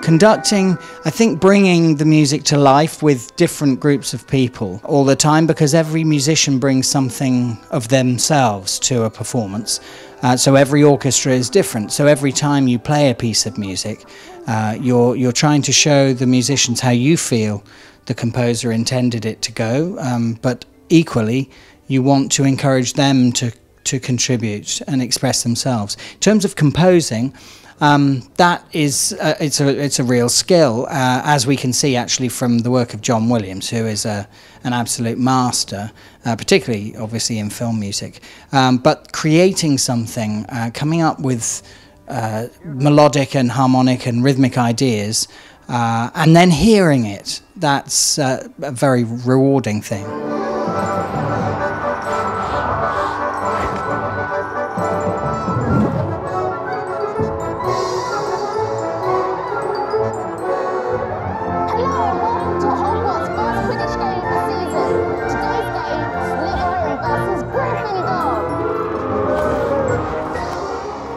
Conducting, I think, bringing the music to life with different groups of people all the time, because every musician brings something of themselves to a performance. So every orchestra is different. So every time you play a piece of music, you're trying to show the musicians how you feel the composer intended it to go, but equally you want to encourage them to contribute and express themselves. In terms of composing, that is it's a real skill, as we can see actually from the work of John Williams, who is an absolute master, particularly obviously in film music. But creating something, coming up with melodic and harmonic and rhythmic ideas, and then hearing it, that's a very rewarding thing.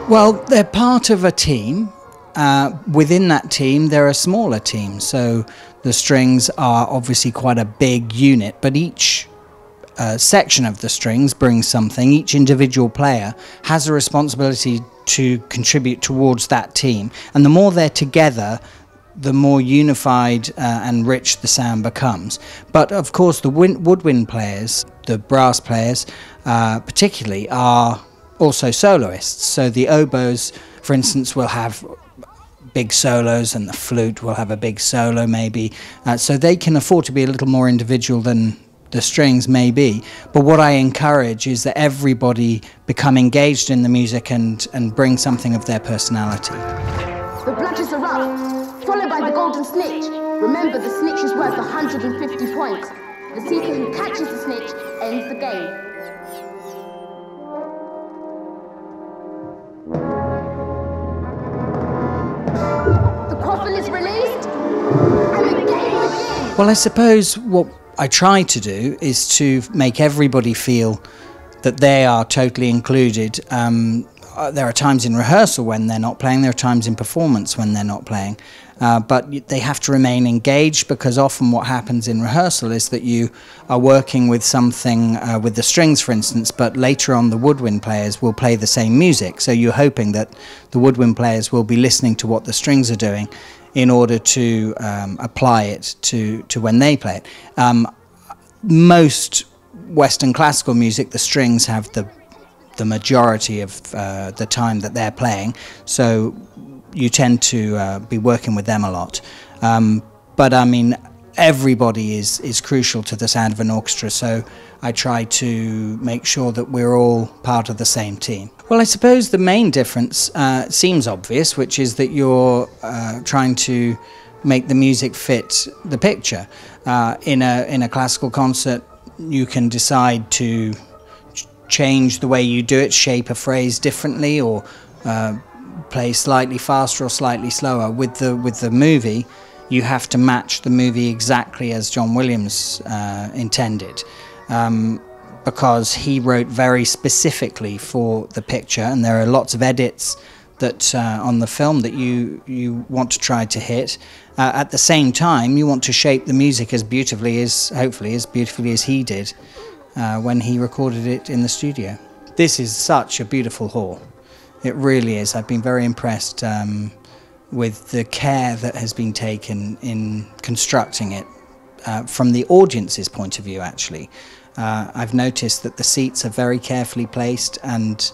Well, they're part of a team. Within that team, there are smaller teams. So the strings are obviously quite a big unit, but each section of the strings brings something. Each individual player has a responsibility to contribute towards that team. And the more they're together, the more unified and rich the sound becomes. But of course, the woodwind players, the brass players particularly, are also soloists. So the oboes, for instance, will have big solos, and the flute will have a big solo maybe. So they can afford to be a little more individual than the strings may be. But what I encourage is that everybody become engaged in the music and bring something of their personality. The bludgers are up, followed by the golden snitch. Remember, the snitch is worth 150 points. The seeker who catches the snitch ends the game. Is released, and the game begins. Well, I suppose what I try to do is to make everybody feel that they are totally included. There are times in rehearsal when they're not playing, there are times in performance when they're not playing, but they have to remain engaged, because often what happens in rehearsal is that you are working with something, with the strings for instance, but later on the woodwind players will play the same music, so you're hoping that the woodwind players will be listening to what the strings are doing in order to apply it to when they play it. Most Western classical music, the strings have the majority of the time that they're playing, so you tend to be working with them a lot. But I mean, everybody is crucial to the sound of an orchestra, so I try to make sure that we're all part of the same team. Well, I suppose the main difference seems obvious, which is that you're trying to make the music fit the picture. In a classical concert, you can decide to change the way you do it, shape a phrase differently, or play slightly faster or slightly slower. With the movie, you have to match the movie exactly as John Williams intended, because he wrote very specifically for the picture, and there are lots of edits that on the film that you want to try to hit. At the same time, you want to shape the music as beautifully as, hopefully, as beautifully as he did when he recorded it in the studio. This is such a beautiful hall. It really is. I've been very impressed with the care that has been taken in constructing it from the audience's point of view, actually. I've noticed that the seats are very carefully placed, and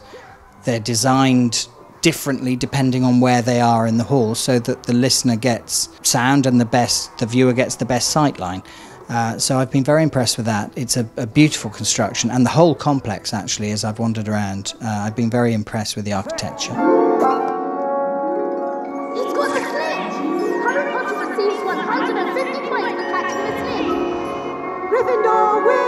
they're designed differently depending on where they are in the hall, so that the listener gets sound and the viewer gets the best sight line. So I've been very impressed with that. It's a beautiful construction, and the whole complex, actually, as I've wandered around, I've been very impressed with the architecture. He's got the snitch! Harry Potter receives 150 points for catching the snitch. Gryffindor wins!